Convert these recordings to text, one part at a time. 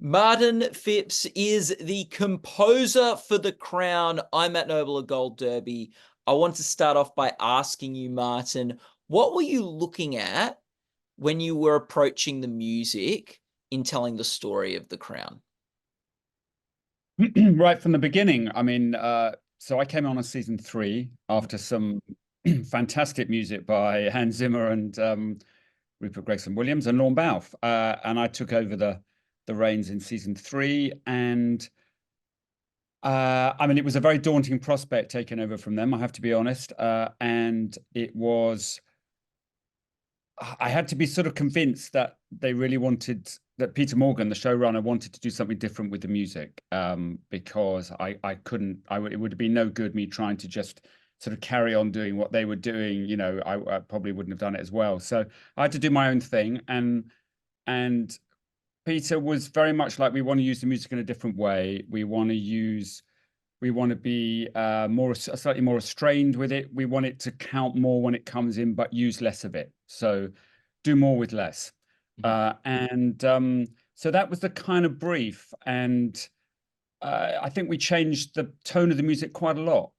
Martin Phipps is the composer for The Crown. I'm at Noble of Gold Derby. I want to start off by asking you, Martin, what were you looking at when you were approaching the music in telling the story of The Crown? Right from the beginning. I mean, so I came on season 3 after some fantastic music by Hans Zimmer and Rupert Gregson-Williams and Lorne Balfe, and I took over the reins in season 3. And I mean, it was a very daunting prospect taking over from them, I have to be honest. And it was, I had to be sort of convinced that they really wanted, that Peter Morgan, the showrunner, wanted to do something different with the music, because I couldn't, it would have been no good me trying to just sort of carry on doing what they were doing. You know, I probably wouldn't have done it as well. So I had to do my own thing, and Peter was very much like, we want to use the music in a different way. We want to be slightly more restrained with it. We want it to count more when it comes in, but use less of it. So do more with less. So that was the kind of brief. And I think we changed the tone of the music quite a lot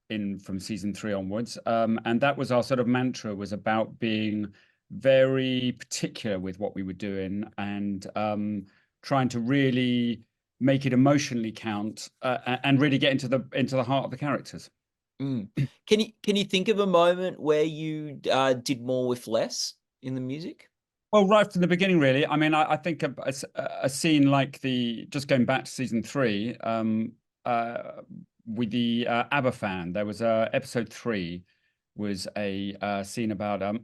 from season 3 onwards. And that was our sort of mantra, was about being very particular with what we were doing, and trying to really make it emotionally count, and really get into the heart of the characters. Can you think of a moment where you did more with less in the music? Well, right from the beginning, really. I mean, I think a scene like just going back to season 3, with the ABBA fan, there was episode 3 was a scene about a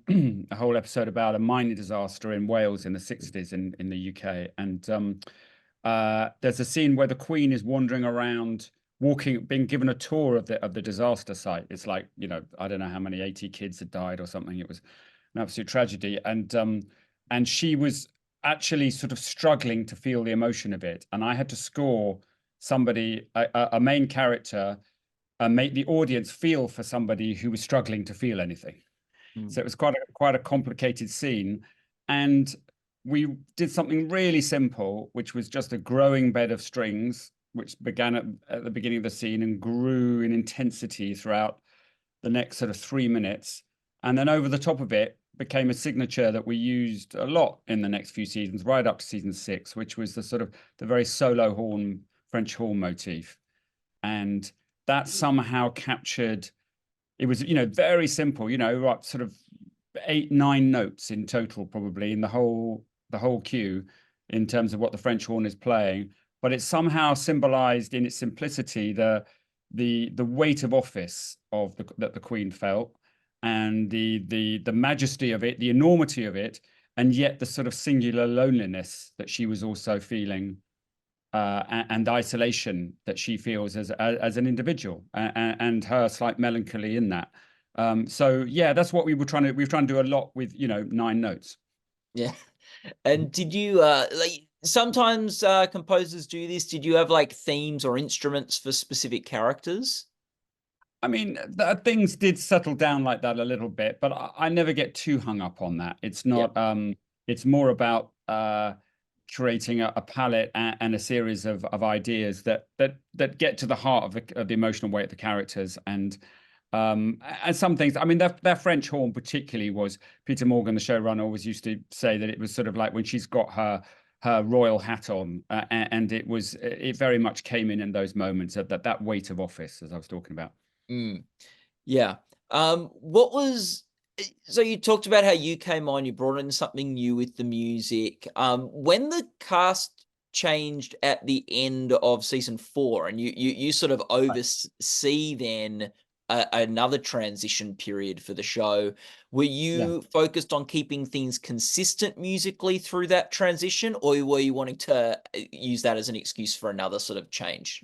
whole episode about a mining disaster in Wales in the 60s in the UK. And there's a scene where the Queen is wandering around, being given a tour of the disaster site. It's like, you know, I don't know how many 80 kids had died or something. It was an absolute tragedy. And she was actually sort of struggling to feel the emotion of it. And I had to score somebody, a main character, and make the audience feel for somebody who was struggling to feel anything. So it was quite a complicated scene. And we did something really simple, which was just a growing bed of strings, which began at the beginning of the scene and grew in intensity throughout the next sort of 3 minutes. And then over the top of it became a signature that we used a lot in the next few seasons, right up to season 6, which was the very solo horn, French horn motif. And that somehow captured, it was, you know, very simple, you know, right, sort of 8-9 notes in total, probably in the whole cue, in terms of what the French horn is playing. But it somehow symbolized in its simplicity the weight of office that the Queen felt, and the majesty of it, the enormity of it, and yet the sort of singular loneliness that she was also feeling, and isolation that she feels as an individual, and her slight melancholy in that. So yeah, that's what we were trying to do a lot with, you know, 9 notes. Yeah. And did you like, sometimes composers do this? Did you have like themes or instruments for specific characters? I mean, things did settle down like that a little bit, but I never get too hung up on that. It's Yeah. not. It's more about creating a palette and a series of ideas that get to the heart of the emotional weight of the characters. And some things. I mean, their French horn particularly was, Peter Morgan, the showrunner, always used to say that it was sort of like when she's got her royal hat on, and it very much came in those moments, that weight of office, as I was talking about. Yeah. What was so you talked about how you came on, you brought in something new with the music. When the cast changed at the end of season 4, and you sort of oversee then another transition period for the show, were Yeah. you focused on keeping things consistent musically through that transition, or were you wanting to use that as an excuse for another sort of change?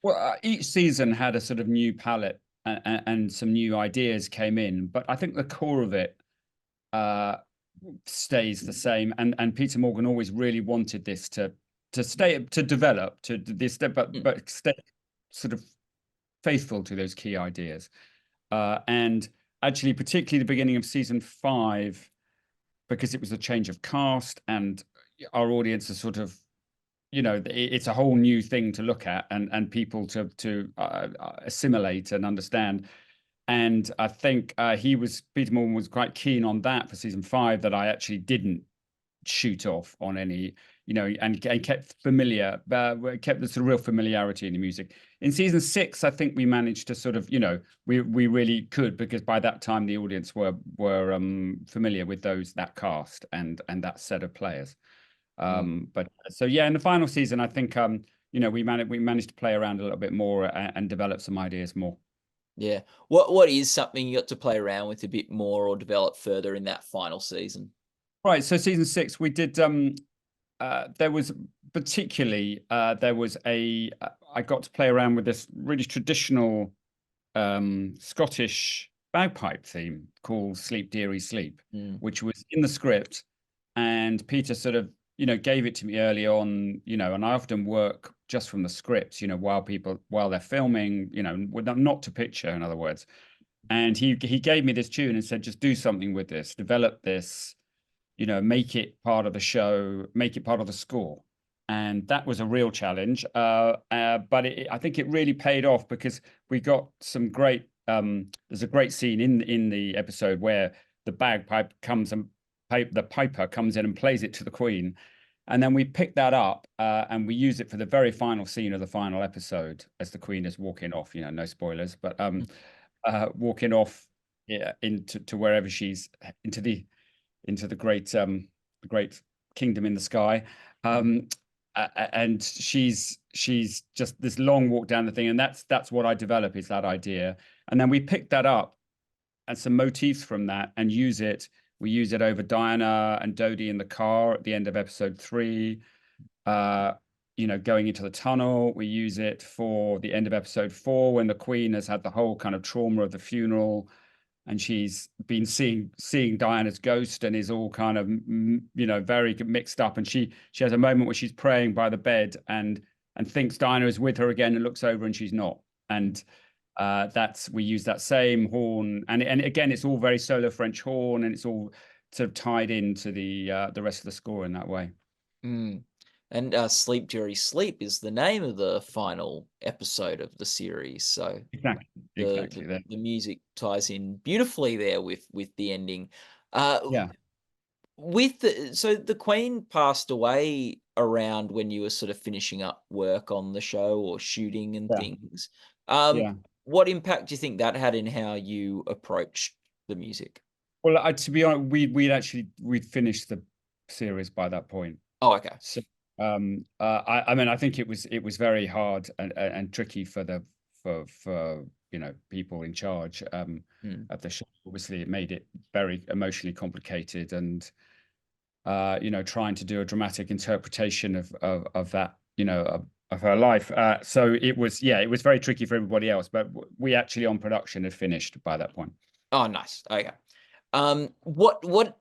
Well, each season had a sort of new palette, and some new ideas came in, but I think the core of it uh, stays the same. And Peter Morgan always really wanted this to develop to this, but stay sort of faithful to those key ideas. And actually, particularly the beginning of season 5, because it was a change of cast, and our audience are sort of it's a whole new thing to look at and people to assimilate and understand. And I think Peter Morgan was quite keen on that for season 5, that I actually didn't shoot off on any, and kept kept the sort of real familiarity in the music. In season 6, I think we managed to sort of, we really could, because by that time the audience were familiar with that cast and that set of players. But so yeah, in the final season, I think we managed to play around a little bit more and develop some ideas more. Yeah. What is something you got to play around with a bit more or develop further in that final season? Right. So season 6, we did. There was particularly there was I got to play around with this really traditional Scottish bagpipe theme called "Sleep, Dearie Sleep," which was in the script, and Peter sort of gave it to me early on, and I often work just from the script, while they're filming, not to picture, in other words. And he gave me this tune and said, just do something with this, develop this, make it part of the show, make it part of the score. And that was a real challenge. But I think it really paid off, because we got some great, there's a great scene in the episode where the bagpipe comes and the piper comes in and plays it to the Queen. And then we pick that up and we use it for the very final scene of the final episode as the Queen is walking off, no spoilers, but walking off, into wherever she's, into the great kingdom in the sky. And she's just this long walk down the thing. And that's what I develop, is that idea. And then we pick that up and some motifs from that and use it. We use it over Diana and Dodie in the car at the end of episode 3. Going into the tunnel. We use it for the end of episode 4, when the Queen has had the whole kind of trauma of the funeral, and she's been seeing Diana's ghost and is all kind of very mixed up. And she has a moment where she's praying by the bed and thinks Diana is with her again, and looks over and she's not. And we use that same horn, and again, it's all very solo French horn, and it's all sort of tied into the rest of the score in that way. And Sleep, Dearie Sleep is the name of the final episode of the series. So exactly the music ties in beautifully there with the ending. Yeah. So the Queen passed away around when you were sort of finishing up work on the show or shooting and things. Yeah. What impact do you think that had in how you approached the music? Well, to be honest, we'd finished the series by that point. Oh, okay. So, I think it was very hard and tricky for people in charge of the show. Obviously, it made it very emotionally complicated, and trying to do a dramatic interpretation of that, of her life. So it was very tricky for everybody else. But we actually on production had finished by that point. Oh, nice. Okay. What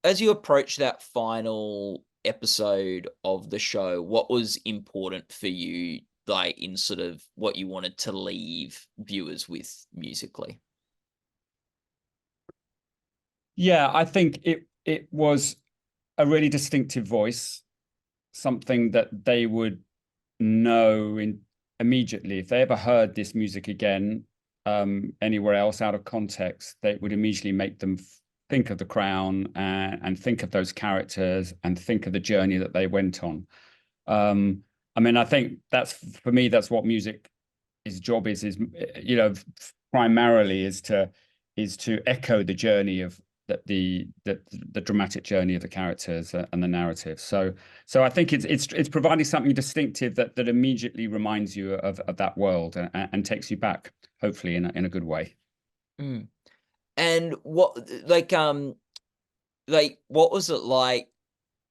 as you approach that final episode of the show, what was important for you, like in sort of what you wanted to leave viewers with musically? Yeah, I think it was a really distinctive voice, something that they would know immediately. If they ever heard this music again anywhere else out of context, they would immediately make them think of the Crown and think of those characters and think of the journey that they went on. I think for me, that's what music's job is primarily is to echo the journey of the dramatic journey of the characters and the narrative. So I think it's providing something distinctive that immediately reminds you of that world and takes you back, hopefully in a good way. And what what was it like?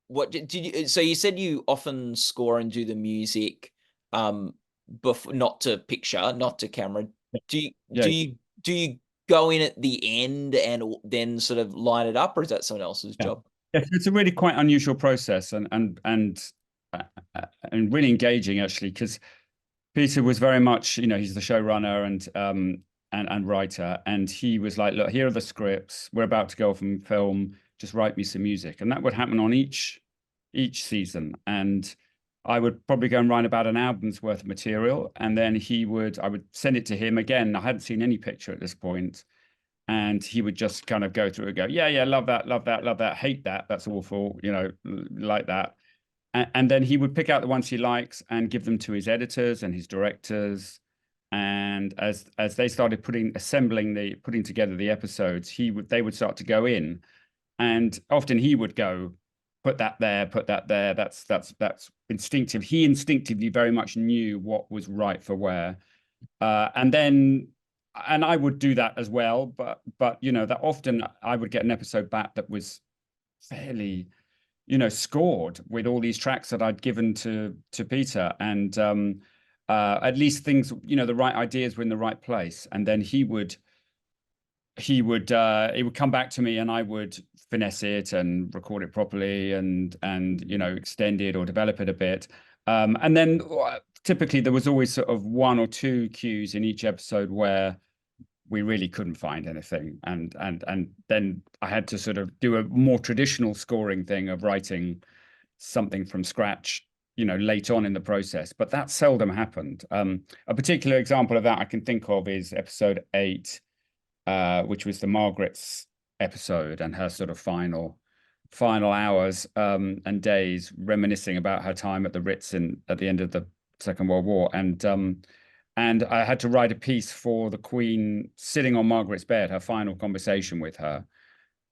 What did you? So you said you often score and do the music, before, not to picture, not to camera. Do you go in at the end and then sort of line it up, or is that someone else's job? Yeah, it's a really quite unusual process and really engaging, actually, because Peter was very much, he's the showrunner and writer, and he was like, look, here are the scripts, we're about to go off and film, just write me some music. And that would happen on each season. And I would probably go and write about an album's worth of material, and then I would send it to him again. I hadn't seen any picture at this point, and he would just kind of go through and go, yeah, yeah, love that, love that, love that, hate that, that's awful, like that. And then he would pick out the ones he likes and give them to his editors and his directors. And as they started putting together the episodes, they would start to go in, and often he would go, put that there, put that there. That's instinctive. He instinctively very much knew what was right for where. And I would do that as well, but that often I would get an episode back that was fairly, scored with all these tracks that I'd given to Peter, and at least things, the right ideas were in the right place, and then it would come back to me, and I would finesse it and record it properly, and extend it or develop it a bit, and then typically there was always sort of one or two cues in each episode where we really couldn't find anything, and then I had to sort of do a more traditional scoring thing of writing something from scratch, late on in the process, but that seldom happened. A particular example of that I can think of is episode 8, which was the Margaret's episode, and her sort of final hours and days reminiscing about her time at the Ritz at the end of the Second World War, and I had to write a piece for the Queen sitting on Margaret's bed, her final conversation with her.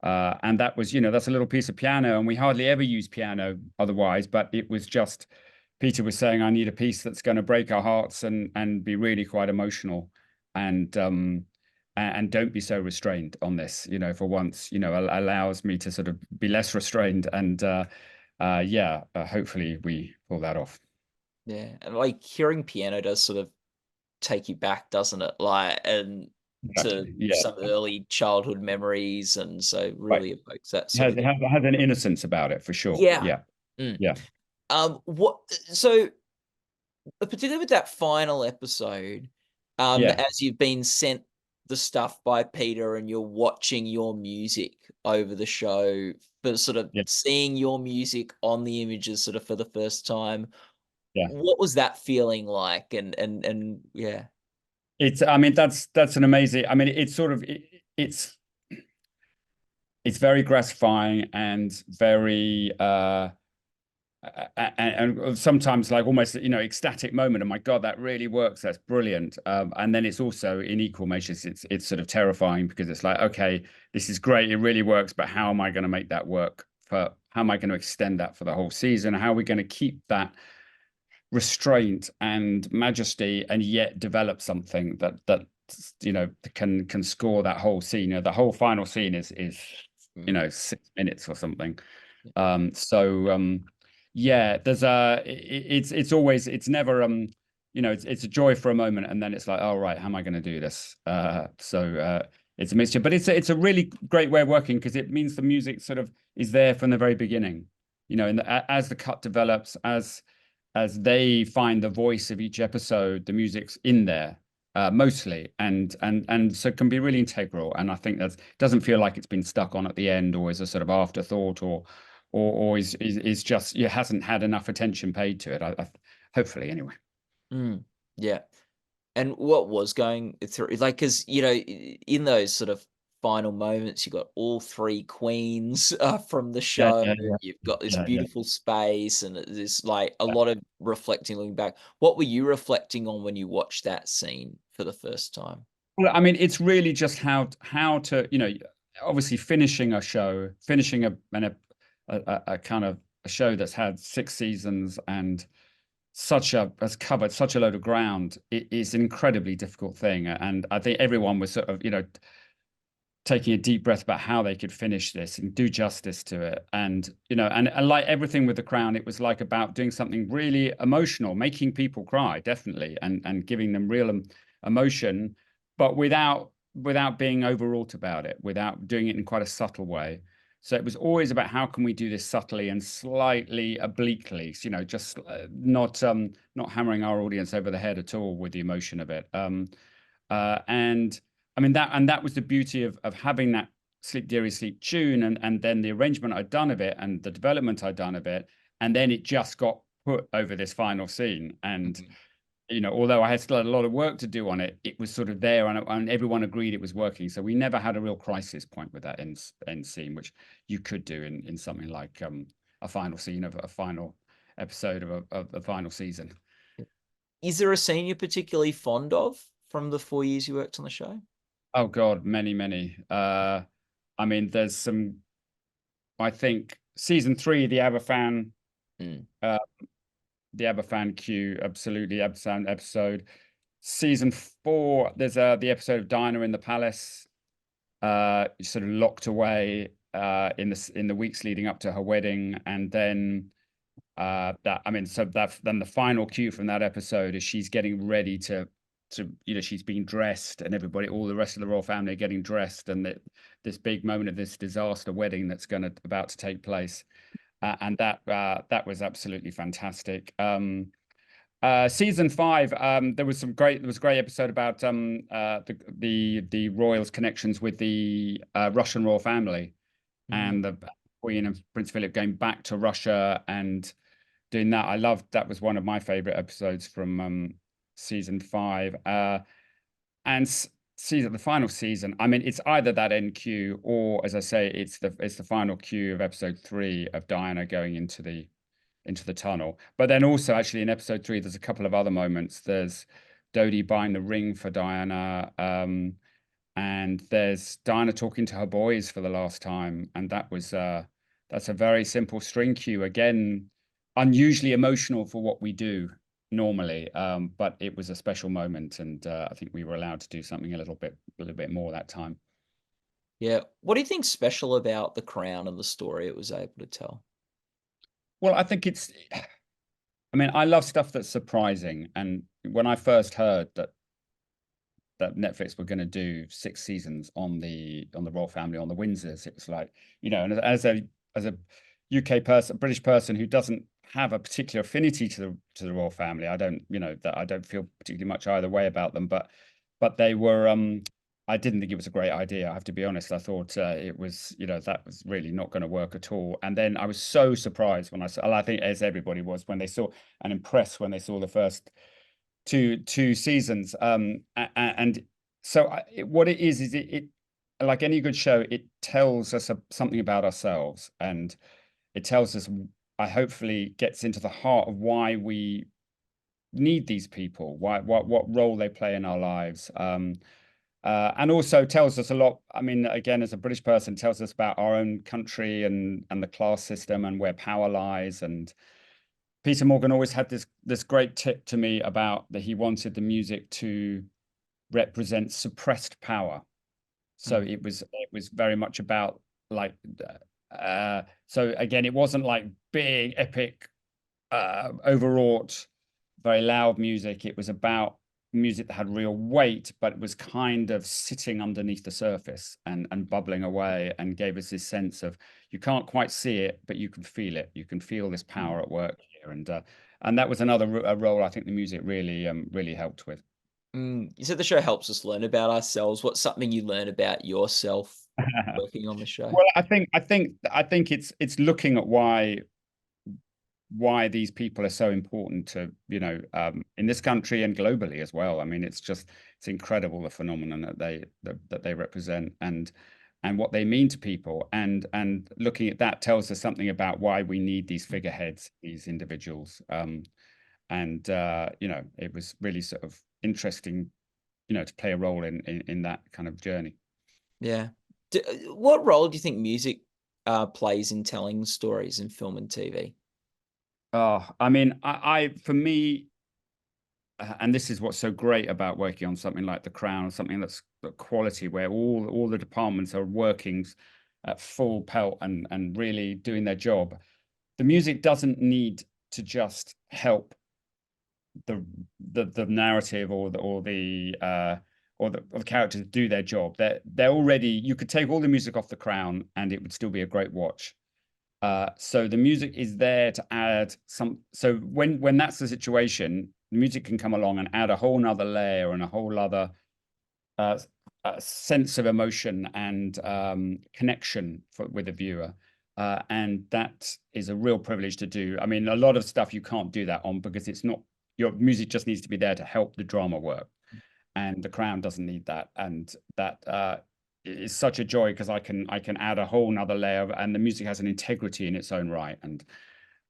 And that was, that's a little piece of piano, and we hardly ever use piano otherwise, but it was just, Peter was saying, I need a piece that's going to break our hearts and be really quite emotional, and don't be so restrained on this, for once, allows me to sort of be less restrained, and hopefully we pull that off. Yeah, and like hearing piano does sort of take you back, doesn't it? Like, and to Exactly. Yeah. some early childhood memories, and so Right. really evokes that It sort of. has an innocence about it, for sure. Yeah. Yeah. Mm. Yeah. What so particularly with that final episode, Yeah. as you've been sent the stuff by Peter and you're watching your music over the show, for sort of Yeah. seeing your music on the images sort of for the first time, Yeah. what was that feeling like? And yeah. I mean, that's an amazing, I mean, it's sort of, it's very gratifying and very, and sometimes like almost, ecstatic moment. Oh my God, that really works. That's brilliant. And then it's also in equal measures, it's sort of terrifying, because it's like, okay, this is great. It really works, but how am I going to make that work how am I going to extend that for the whole season? How are we going to keep that restraint and majesty and yet develop something that can score that whole scene? The whole final scene is 6 minutes or something. Yeah, it's always, it's never it's a joy for a moment, and then it's like, all right, how am I going to do this? It's a mixture, but it's a really great way of working, because it means the music sort of is there from the very beginning, and as the cut develops, as they find the voice of each episode, the music's in there mostly, and so it can be really integral. And I think that doesn't feel like it's been stuck on at the end, or is a sort of afterthought, or is just, it hasn't had enough attention paid to it. Hopefully, anyway. Yeah. And what was going through, like, because in those sort of final moments, you got all three queens from the Yeah, show. yeah, yeah, You've got this yeah. beautiful space, and there's like a Yeah. lot of reflecting, looking back. What were you reflecting on when you watched that scene for the first time? Well, I mean, it's really just how to, obviously finishing a show, finishing a kind of a show that's had 6 seasons and has covered such a load of ground. It is an incredibly difficult thing, and I think everyone was sort of, taking a deep breath about how they could finish this and do justice to it. And and like everything with The Crown, it was like about doing something really emotional, making people cry, definitely, and giving them real emotion, but without being overwrought about it, without doing it in quite a subtle way. So it was always about how can we do this subtly and slightly obliquely, just not hammering our audience over the head at all with the emotion of it. And I mean, that was the beauty of having that Sleep Dearie Sleep tune, and then the arrangement I'd done of it and the development I'd done of it, and then it just got put over this final scene. And Mhm. although I had still had a lot of work to do on it, it was sort of there, and everyone agreed it was working. So we never had a real crisis point with that end scene, which you could do in something like a final scene of a final episode of a final season. Is there a scene you're particularly fond of from the 4 years you worked on the show? Oh God, many, many. I mean, there's some. I think season 3, Mm. uh, the Aberfan Q, absolutely Aberfan episode. Season 4, there's the episode of Diana in the palace, sort of locked away in the weeks leading up to her wedding, and then then the final cue from that episode is she's getting ready to she's being dressed, and everybody, all the rest of the royal family are getting dressed, and this big moment of this disaster wedding that's about to take place. And that was absolutely fantastic. Season 5, there was a great episode about the royals' connections with the Russian royal family, Mm. and the Queen and Prince Philip going back to Russia and doing that. I loved that. Was one of my favorite episodes from season 5. And the final season, I mean, it's either that NQ or, as I say, it's the final cue of episode 3 of Diana going into the tunnel. But then also, actually, in episode 3, there's a couple of other moments. There's Dodie buying the ring for Diana, and there's Diana talking to her boys for the last time, and that's a very simple string cue. Again, unusually emotional for what we do normally, but it was a special moment, and I think we were allowed to do something a little bit more that time. Yeah. What do you think's special about The Crown and the story it was able to tell? Well, I think I mean, I love stuff that's surprising, and when I first heard that Netflix were going to do 6 seasons on the royal family, on the Windsors, it was like, and as a UK person, British person who doesn't have a particular affinity to the royal family, I don't, that I don't feel particularly much either way about them, but they were. I didn't think it was a great idea. I have to be honest. I thought it was, that was really not going to work at all. And then I was so surprised when I saw, I think as everybody was, when they saw, and impressed when they saw the first two seasons. And so what it is it like any good show, it tells us something about ourselves, and it tells us, I hopefully gets into the heart of why we need these people, what role they play in our lives. And also tells us a lot. I mean, again, as a British person, tells us about our own country and the class system and where power lies. And Peter Morgan always had this great tip to me about that he wanted the music to represent suppressed power. So Mm. it was very much about, like, so again, it wasn't like big epic overwrought, very loud music. It was about music that had real weight, but it was kind of sitting underneath the surface and bubbling away, and gave us this sense of, you can't quite see it, but you can feel it. You can feel this Mm. power at work here, and that was another role I think the music really helped with. You said the show helps us learn about ourselves. What's something you learn about yourself working on the show? Well, I think it's looking at why these people are so important to, in this country and globally as well. I mean, it's incredible, the phenomenon that they represent, and what they mean to people, and looking at that tells us something about why we need these figureheads, these individuals. And it was really sort of interesting, to play a role in that kind of journey. Yeah. What role do you think music plays in telling stories in film and TV? Oh, I mean, for me, and this is what's so great about working on something like The Crown, something that's the quality, where all the departments are working at full pelt and really doing their job. The music doesn't need to just help the the narrative or the characters do their job. They're already. You could take all the music off The Crown, and it would still be a great watch. So the music is there to add some. So when that's the situation, the music can come along and add a whole nother layer and a whole other sense of emotion and connection with the viewer. And that is a real privilege to do. I mean, a lot of stuff you can't do that on because it's not, your music just needs to be there to help the drama work, and the Crown doesn't need that. And that is such a joy because I can add a whole nother layer, and the music has an integrity in its own right.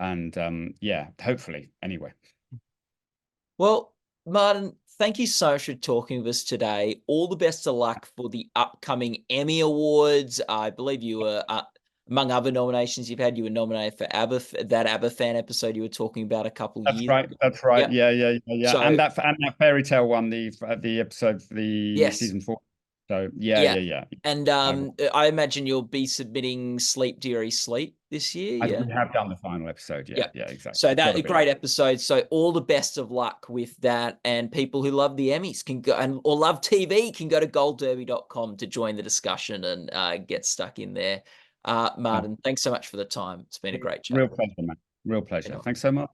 And yeah, hopefully, anyway. Well, Martin, thank you so much for talking with us today. All the best of luck for the upcoming Emmy Awards. I believe you were, among other nominations you've had, you were nominated for that ABBA fan episode you were talking about a couple of That's years right. ago. That's right. Yeah. Yeah. So, And that fairy tale one, the episode for the yes. season 4. So Yeah. yeah. And I imagine you'll be submitting Sleep, Dearie Sleep this year. Yeah. We have done the final episode. Yeah. Yeah, exactly. So It's got that to a be. great episode. So all the best of luck with that. And people who love the Emmys can go, and or love TV can go to goldderby.com to join the discussion and get stuck in there. Martin, thanks so much for the time. It's been a great chat. Real pleasure, man. Real pleasure. Thanks so much.